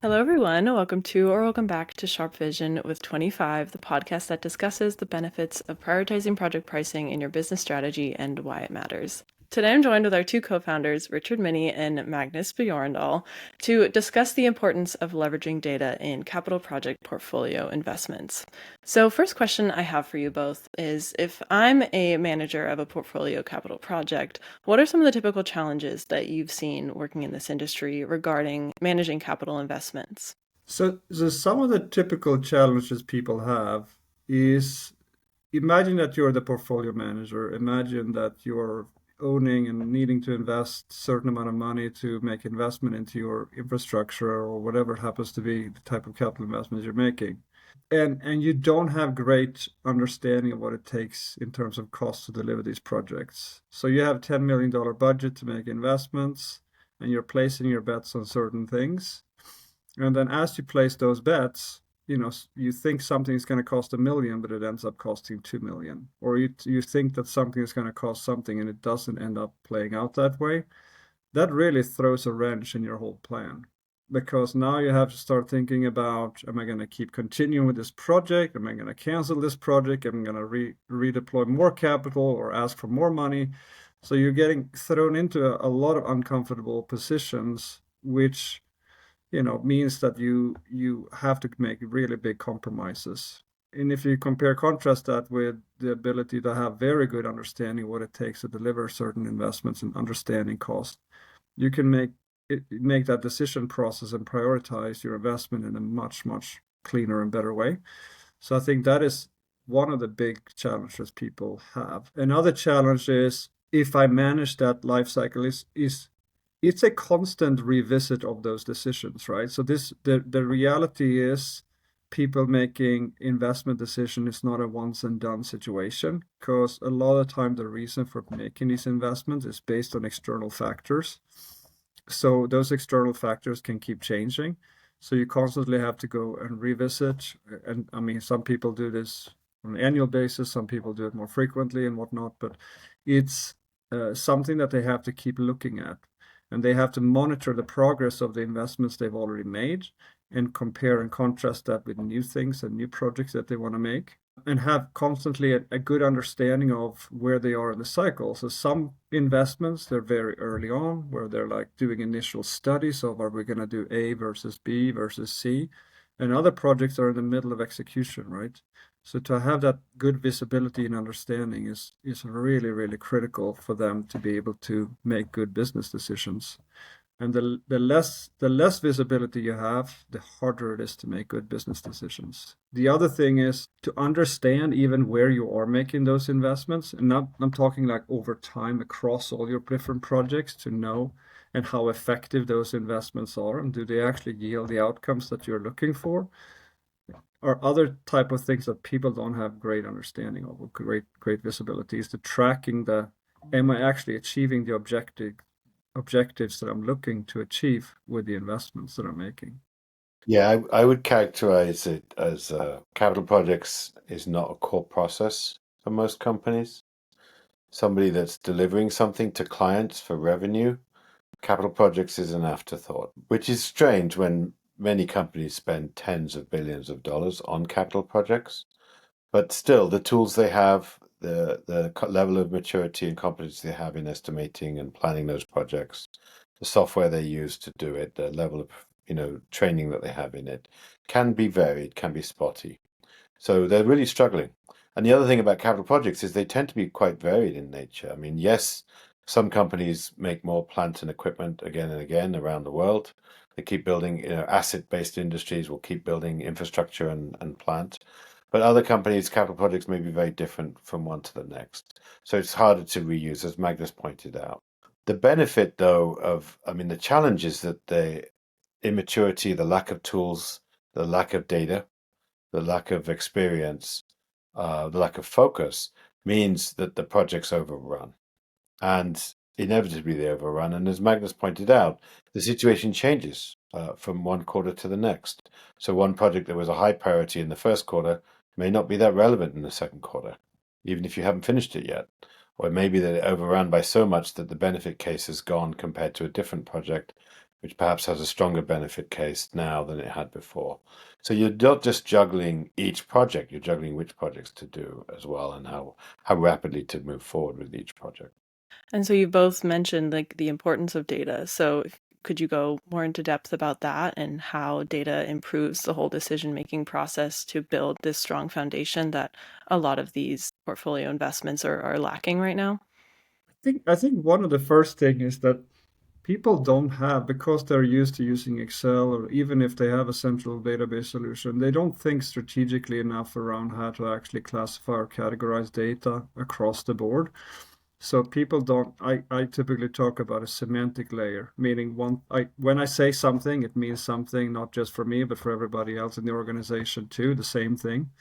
Hello, everyone. Welcome back to Sharp Vision with 25, the podcast that discusses the benefits of prioritizing project pricing in your business strategy and why it matters. Today, I'm joined with our two co-founders, Minney and Magnus Bjorendahl, to discuss the importance of leveraging data in capital project portfolio investments. So, first question I have for you both is, if I'm a manager of a portfolio capital project, what are some of the typical challenges that you've seen working in this industry regarding managing capital investments? So some of the typical challenges people have is, imagine that you're the portfolio manager. Imagine that you're owning and needing to invest a certain amount of money to make investment into your infrastructure or whatever it happens to be the type of capital investments you're making. And you don't have great understanding of what it takes in terms of cost to deliver these projects. So you have $10 million budget to make investments, and you're placing your bets on certain things. And then as you place those bets, you think something is going to cost $1 million, but it ends up costing $2 million. Or you think that something is going to cost something and it doesn't end up playing out that way. That really throws a wrench in your whole plan. Because now you have to start thinking about, am I going to keep continuing with this project? Am I going to cancel this project? Am I going to redeploy more capital or ask for more money? So you're getting thrown into a lot of uncomfortable positions, which means that you have to make really big compromises. And if you contrast that with the ability to have very good understanding of what it takes to deliver certain investments and understanding cost, you can make that decision process and prioritize your investment in a much, much cleaner and better way. So I think that is one of the big challenges people have. Another challenge is, if I manage that life cycle, is it's a constant revisit of those decisions, right? So the reality is, people making investment decision is not a once and done situation, because a lot of the time the reason for making these investments is based on external factors. So those external factors can keep changing. So you constantly have to go and revisit. And I mean, some people do this on an annual basis, some people do it more frequently and whatnot, but it's something that they have to keep looking at. And they have to monitor the progress of the investments they've already made and compare and contrast that with new things and new projects that they want to make, and have constantly a good understanding of where they are in the cycle. So some investments, they're very early on, where they're like doing initial studies of, are we going to do A versus B versus C? And other projects are in the middle of execution, right? So to have that good visibility and understanding is really, really critical for them to be able to make good business decisions. And the less visibility you have, the harder it is to make good business decisions. The other thing is to understand even where you are making those investments. And I'm talking like over time across all your different projects, to know and how effective those investments are, and do they actually yield the outcomes that you're looking for. Or other type of things that people don't have great understanding of, or great visibility, is the tracking am I actually achieving the objectives that I'm looking to achieve with the investments that I'm making. Yeah, I would characterize it as capital projects is not a core process for most companies. Somebody that's delivering something to clients for revenue, capital projects is an afterthought, which is strange when many companies spend tens of billions of dollars on capital projects. But still, the tools they have, the level of maturity and competence they have in estimating and planning those projects, the software they use to do it, the level of training that they have in it, can be varied, can be spotty. So they're really struggling. And the other thing about capital projects is they tend to be quite varied in nature. I mean, yes, some companies make more plant and equipment again and again around the world. They keep building, asset-based industries will keep building infrastructure and plant. But other companies, capital projects may be very different from one to the next. So it's harder to reuse, as Magnus pointed out. The benefit, though, the challenge is that the immaturity, the lack of tools, the lack of data, the lack of experience, the lack of focus means that the projects overrun. And inevitably they overrun. And as Magnus pointed out, the situation changes from one quarter to the next. So one project that was a high priority in the first quarter may not be that relevant in the second quarter, even if you haven't finished it yet. Or maybe that it overran by so much that the benefit case has gone compared to a different project, which perhaps has a stronger benefit case now than it had before. So you're not just juggling each project, you're juggling which projects to do as well, and how rapidly to move forward with each project. And so you both mentioned like the importance of data. So could you go more into depth about that and how data improves the whole decision-making process to build this strong foundation that a lot of these portfolio investments are lacking right now? I think one of the first thing is that people don't have, because they're used to using Excel, or even if they have a central database solution, they don't think strategically enough around how to actually classify or categorize data across the board. So people don't, I typically talk about a semantic layer, meaning when I say something, it means something, not just for me, but for everybody else in the organization too, the same thing.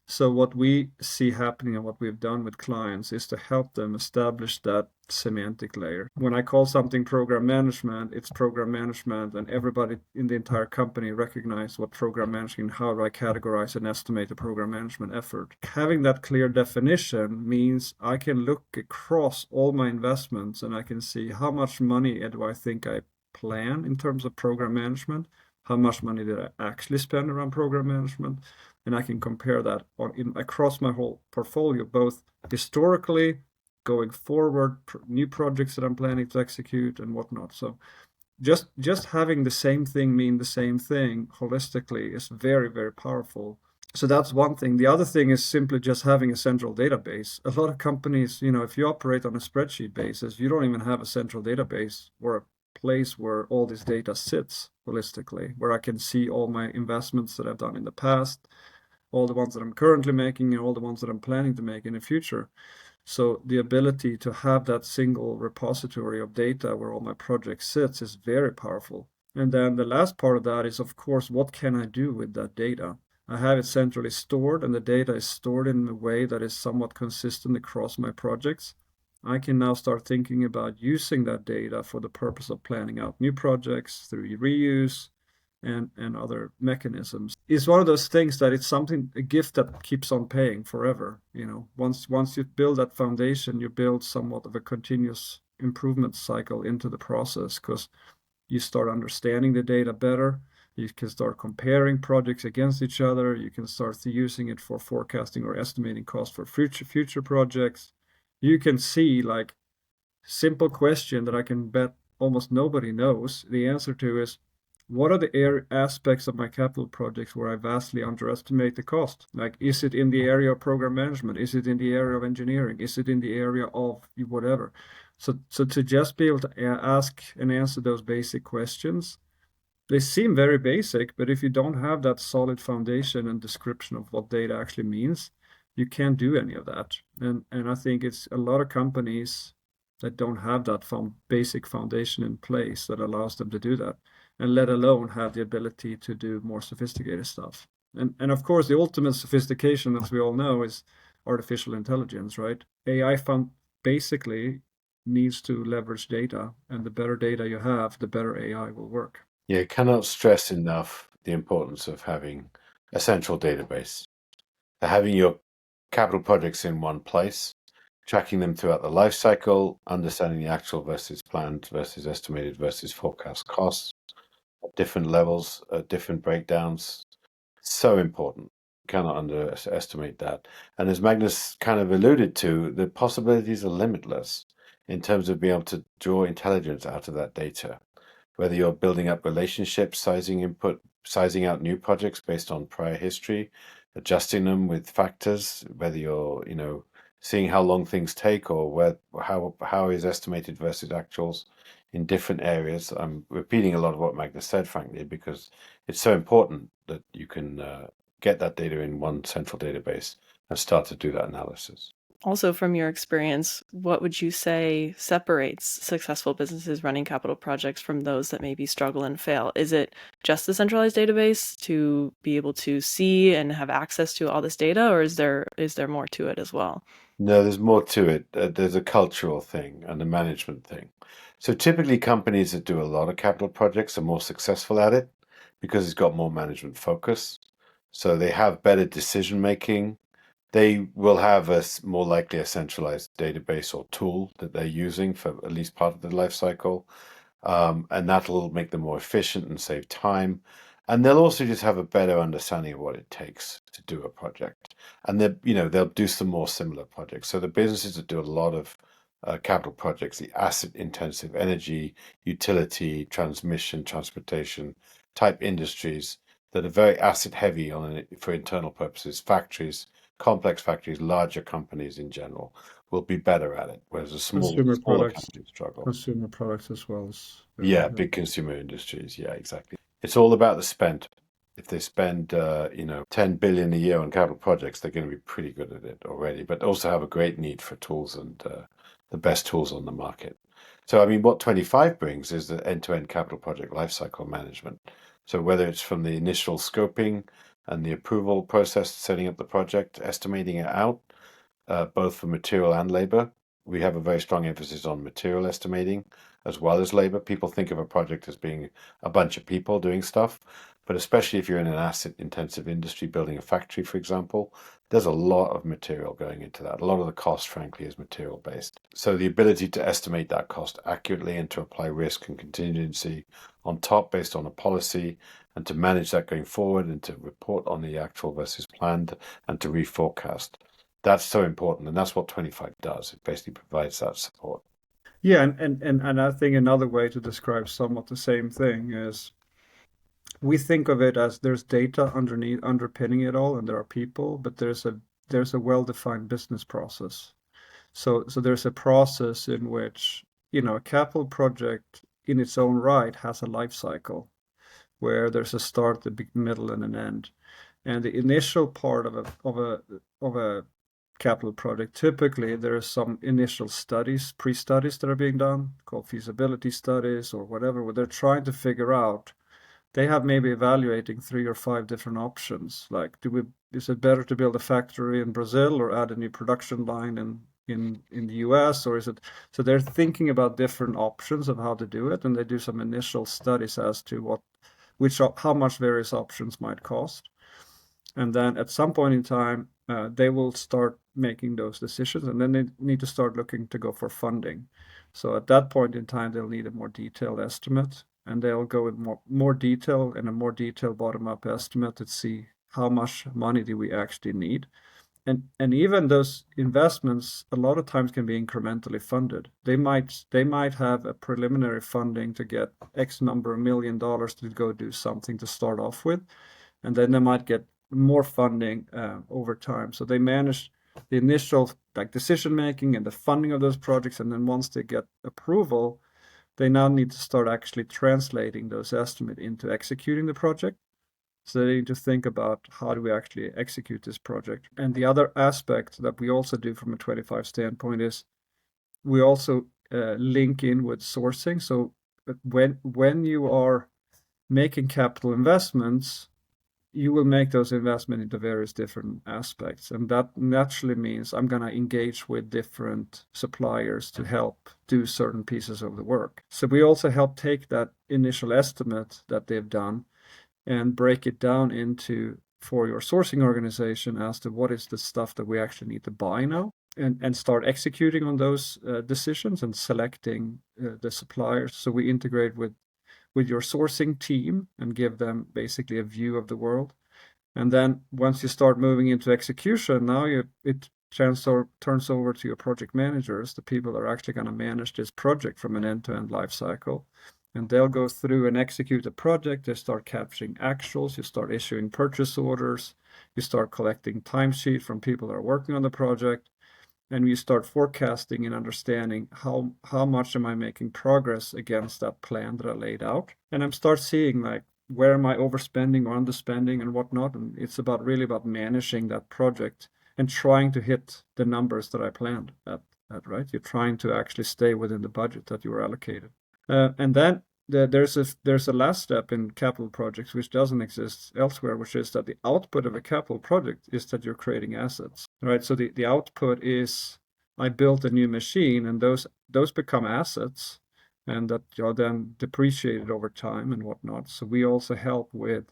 So what we see happening and what we've done with clients is to help them establish that semantic layer. When I call something program management, it's program management, and everybody in the entire company recognize what program management, how do I categorize and estimate the program management effort. Having that clear definition means I can look across all my investments and I can see how much money do I think I plan in terms of program management, how much money did I actually spend around program management, and I can compare that across my whole portfolio, both historically, going forward, new projects that I'm planning to execute and whatnot. So just having the same thing mean the same thing holistically is very, very powerful. So that's one thing. The other thing is simply just having a central database. A lot of companies, if you operate on a spreadsheet basis, you don't even have a central database or a place where all this data sits holistically, where I can see all my investments that I've done in the past, all the ones that I'm currently making, and all the ones that I'm planning to make in the future. So the ability to have that single repository of data where all my project sits is very powerful. And then the last part of that is, of course, what can I do with that data? I have it centrally stored, and the data is stored in a way that is somewhat consistent across my projects. I can now start thinking about using that data for the purpose of planning out new projects through reuse and other mechanisms. It's one of those things that it's a gift that keeps on paying forever. Once you build that foundation, you build somewhat of a continuous improvement cycle into the process, because you start understanding the data better. You can start comparing projects against each other. You can start using it for forecasting or estimating costs for future projects. You can see, like, simple question that I can bet almost nobody knows the answer to is, what are the aspects of my capital projects where I vastly underestimate the cost? Like, is it in the area of program management? Is it in the area of engineering? Is it in the area of whatever? So to just be able to ask and answer those basic questions, they seem very basic, but if you don't have that solid foundation and description of what data actually means, you can't do any of that. And I think it's a lot of companies that don't have that basic foundation in place that allows them to do that, and let alone have the ability to do more sophisticated stuff. And of course, the ultimate sophistication, as we all know, is artificial intelligence, right? AI basically needs to leverage data, and the better data you have, the better AI will work. Yeah, cannot stress enough the importance of having a central database, having your capital projects in one place, tracking them throughout the life cycle, understanding the actual versus planned versus estimated versus forecast costs at different levels, different breakdowns. So important. Cannot underestimate that. And as Magnus kind of alluded to, the possibilities are limitless in terms of being able to draw intelligence out of that data. Whether you're building up relationships, sizing out new projects based on prior history, adjusting them with factors, whether you're, seeing how long things take or how is estimated versus actuals in different areas. I'm repeating a lot of what Magnus said, frankly, because it's so important that you can get that data in one central database and start to do that analysis. Also, from your experience, what would you say separates successful businesses running capital projects from those that maybe struggle and fail? Is it just the centralized database to be able to see and have access to all this data, or is there more to it as well? No, there's more to it. There's a cultural thing and a management thing. So typically companies that do a lot of capital projects are more successful at it because it's got more management focus. So they have better decision making. They will have more likely a centralized database or tool that they're using for at least part of the life cycle. and that'll make them more efficient and save time. And they'll also just have a better understanding of what it takes to do a project. And they'll do some more similar projects. So the businesses that do a lot of capital projects, the asset intensive energy, utility, transmission, transportation type industries that are very asset heavy on it for internal purposes, factories, complex factories, larger companies in general will be better at it, whereas the Consumer smaller products, companies struggle. consumer products as well as Yeah, big consumer industries. Yeah, exactly. It's all about the spend. If they spend, 10 billion a year on capital projects, they're going to be pretty good at it already, but also have a great need for tools and the best tools on the market. So, I mean, what 25 brings is the end-to-end capital project lifecycle management. So whether it's from the initial scoping and the approval process, setting up the project, estimating it out, both for material and labor. We have a very strong emphasis on material estimating as well as labor. People think of a project as being a bunch of people doing stuff, but especially if you're in an asset intensive industry, building a factory, for example, there's a lot of material going into that. A lot of the cost, frankly, is material based. So the ability to estimate that cost accurately and to apply risk and contingency on top based on a policy and to manage that going forward and to report on the actual versus planned and to reforecast. That's so important, and that's what 25 does. It basically provides that support. Yeah, and I think another way to describe somewhat the same thing is we think of it as there's data underneath underpinning it all, and there are people, but there's a well-defined business process. So there's a process in which, a capital project in its own right has a life cycle where there's a start, a middle, and an end. And the initial part of a capital project, typically there is some initial studies, pre-studies that are being done, called feasibility studies or whatever, where they're trying to figure out. They have maybe evaluating 3 or 5 different options. Like, is it better to build a factory in Brazil or add a new production line in the US, or is it? So they're thinking about different options of how to do it, and they do some initial studies as to how much various options might cost. And then at some point in time, they will start making those decisions, and then they need to start looking to go for funding. So at that point in time, they'll need a more detailed estimate, and they'll go in more detail and a more detailed bottom-up estimate to see how much money do we actually need. And even those investments a lot of times can be incrementally funded. They might have a preliminary funding to get X number of $1 million to go do something to start off with, and then they might get more funding over time. So they manage the initial decision making and the funding of those projects, and then once they get approval, they now need to start actually translating those estimates into executing the project. So they need to think about how do we actually execute this project. And the other aspect that we also do from a 25 standpoint is we also link in with sourcing. So when you are making capital investments, you will make those investments into various different aspects. And that naturally means I'm going to engage with different suppliers to help do certain pieces of the work. So we also help take that initial estimate that they've done and break it down for your sourcing organization as to what is the stuff that we actually need to buy now, and start executing on those decisions and selecting the suppliers. So we integrate with your sourcing team and give them basically a view of the world. And then once you start moving into execution, now it turns over to your project managers, the people that are actually going to manage this project from an end-to-end life cycle. And they'll go through and execute the project. They start capturing actuals. You start issuing purchase orders. You start collecting timesheet from people that are working on the project. And you start forecasting and understanding how much am I making progress against that plan that I laid out. And I'm start seeing where am I overspending or underspending and whatnot. And it's really about managing that project and trying to hit the numbers that I planned at, right? You're trying to actually stay within the budget that you were allocated. And then there's a last step in capital projects which doesn't exist elsewhere, which is that the output of a capital project is that you're creating assets, right? So the output is I built a new machine, and those become assets, and that are then depreciated over time and whatnot. So we also help with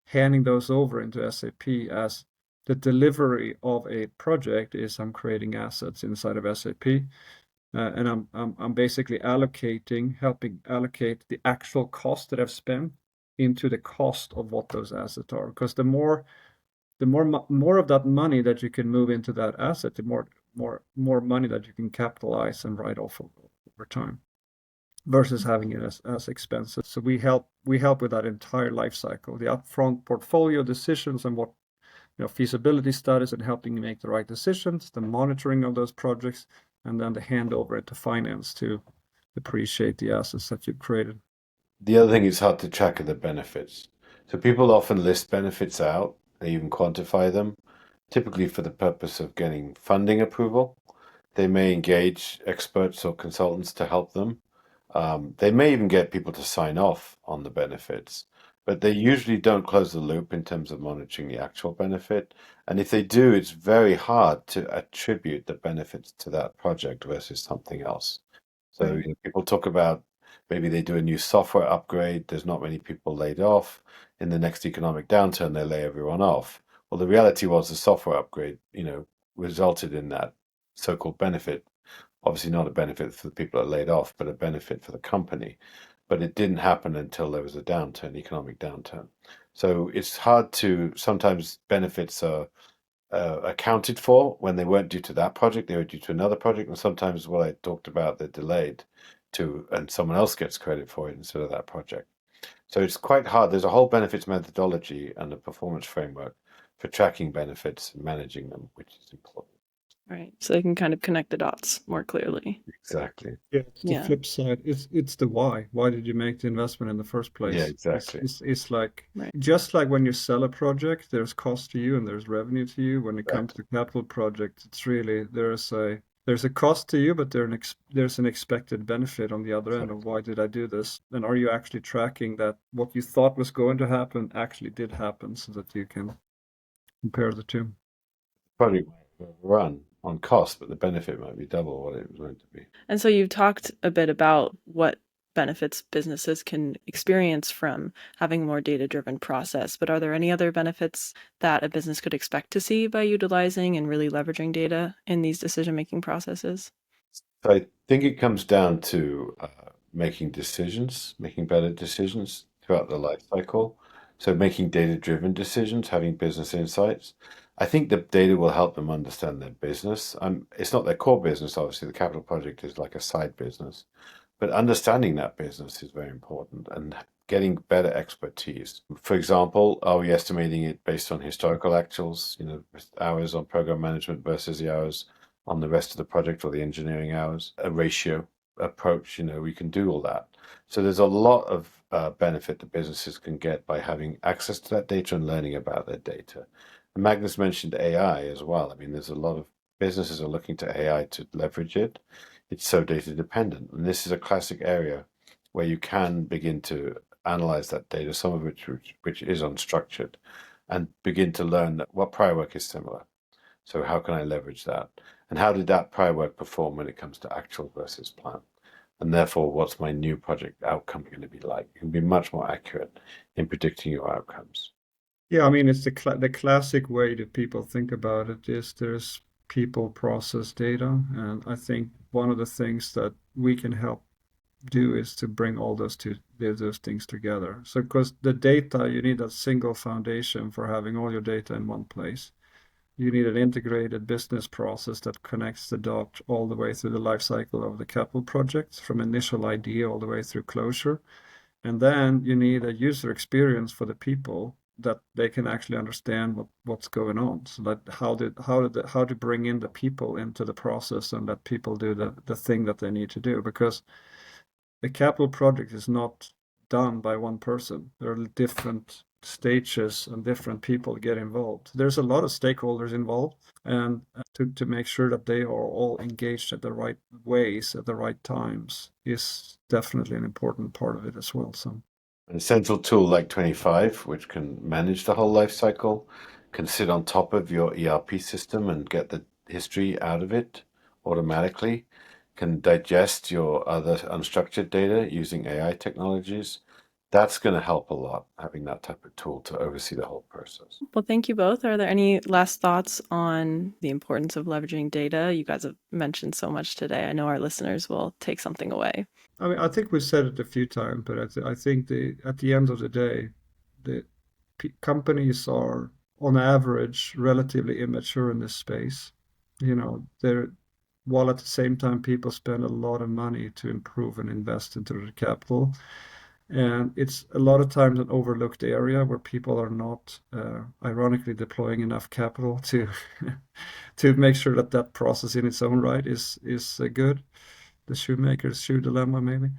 handing those over into SAP as the delivery of a project is I'm creating assets inside of SAP. and I'm basically helping allocate the actual cost that I've spent into the cost of what those assets are. Because the more of that money that you can move into that asset, the more money that you can capitalize and write off over time, versus having it as expenses. So we help with that entire life cycle, the upfront portfolio decisions and what feasibility studies and helping you make the right decisions, the monitoring of those projects, and then the handover into finance to appreciate the assets that you've created. The other thing is hard to track are the benefits. So people often list benefits out, they even quantify them, typically for the purpose of getting funding approval. They may engage experts or consultants to help them. They may even get people to sign off on the benefits, but they usually don't close the loop in terms of monitoring the actual benefit. And if they do, it's very hard to attribute the benefits to that project versus something else. So Right. people talk about maybe they do a new software upgrade, there's not many people laid off. In the next economic downturn, they lay everyone off. Well, the reality was the software upgrade, resulted in that so-called benefit. Obviously not a benefit for the people that are laid off, but a benefit for the company. But it didn't happen until there was a downturn, economic downturn. So it's hard to, sometimes benefits are accounted for when they weren't due to that project, they were due to another project. And sometimes what I talked about, they're delayed and someone else gets credit for it instead of that project. So it's quite hard. There's a whole benefits methodology and a performance framework for tracking benefits and managing them, which is important. Right. So they can kind of connect the dots more clearly. Exactly. Yeah, it's the flip side. It's the why. Why did you make the investment in the first place? Yeah, exactly. It's like Right. just like when you sell a project, there's cost to you and there's revenue to you. When it comes to capital projects, it's really there's a cost to you, but there's an expected benefit on the other end of why did I do this? And are you actually tracking that what you thought was going to happen actually did happen so that you can compare the two? Project might run on cost, but the benefit might be double what it was meant to be. And so you've talked a bit about what benefits businesses can experience from having a more data-driven process, but are there any other benefits that a business could expect to see by utilizing and really leveraging data in these decision-making processes? So I think it comes down to making better decisions throughout the life cycle. So making data-driven decisions, having business insights. I think the data will help them understand their business. It's not their core business, obviously. The capital project is like a side business, but understanding that business is very important and getting better expertise. For example, are we estimating it based on historical actuals, hours on program management versus the hours on the rest of the project or the engineering hours, a ratio approach, we can do all that. So there's a lot of benefit that businesses can get by having access to that data and learning about their data. And Magnus mentioned AI as well. I mean, there's a lot of businesses are looking to AI to leverage it. It's so data dependent. And this is a classic area where you can begin to analyze that data, some of which is unstructured, and begin to learn that what prior work is similar. So how can I leverage that? And how did that prior work perform when it comes to actual versus plan? And therefore, what's my new project outcome going to be like? You can be much more accurate in predicting your outcomes. Yeah, I mean, it's the classic way that people think about it is there's people, process, data, and I think one of the things that we can help do is to bring all those things together. So, because the data, you need a single foundation for having all your data in one place. You need an integrated business process that connects the dot all the way through the life cycle of the capital project, from initial idea all the way through closure. And then you need a user experience for the people that they can actually understand what's going on. So that how to bring in the people into the process and let people do the thing that they need to do. Because the capital project is not done by one person. There are different stages and different people get involved. There's a lot of stakeholders involved, and to make sure that they are all engaged at the right ways at the right times is definitely an important part of it as well. So an essential tool like 25, which can manage the whole life cycle, can sit on top of your ERP system and get the history out of it automatically, can digest your other unstructured data using AI technologies, That's going to help a lot, having that type of tool to oversee the whole process. Well, thank you both. Are there any last thoughts on the importance of leveraging data? You guys have mentioned so much today. I know our listeners will take something away. I mean, I think we said it a few times, but I think at the end of the day, the companies are on average relatively immature in this space. While at the same time people spend a lot of money to improve and invest into the capital. And it's a lot of times an overlooked area where people are not, ironically, deploying enough capital to to make sure that process in its own right is good. The shoemaker's shoe dilemma, maybe.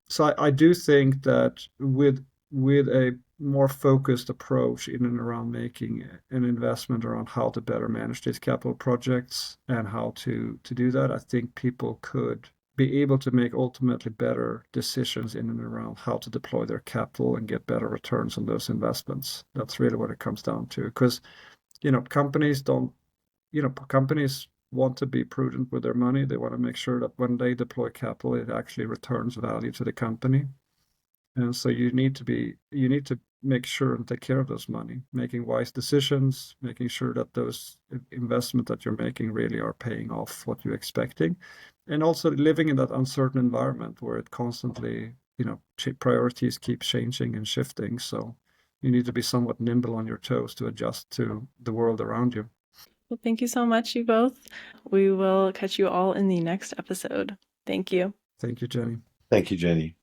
So I do think that with a more focused approach in and around making an investment around how to better manage these capital projects and how to do that, I think people could be able to make ultimately better decisions in and around how to deploy their capital and get better returns on those investments. That's really what it comes down to. Because, companies want to be prudent with their money. They want to make sure that when they deploy capital, it actually returns value to the company. And so you need to make sure and take care of those money, making wise decisions, making sure that those investments that you're making really are paying off what you're expecting. And also living in that uncertain environment where it constantly, priorities keep changing and shifting. So you need to be somewhat nimble on your toes to adjust to the world around you. Well, thank you so much, you both. We will catch you all in the next episode. Thank you. Thank you, Jenny. Thank you, Jenny.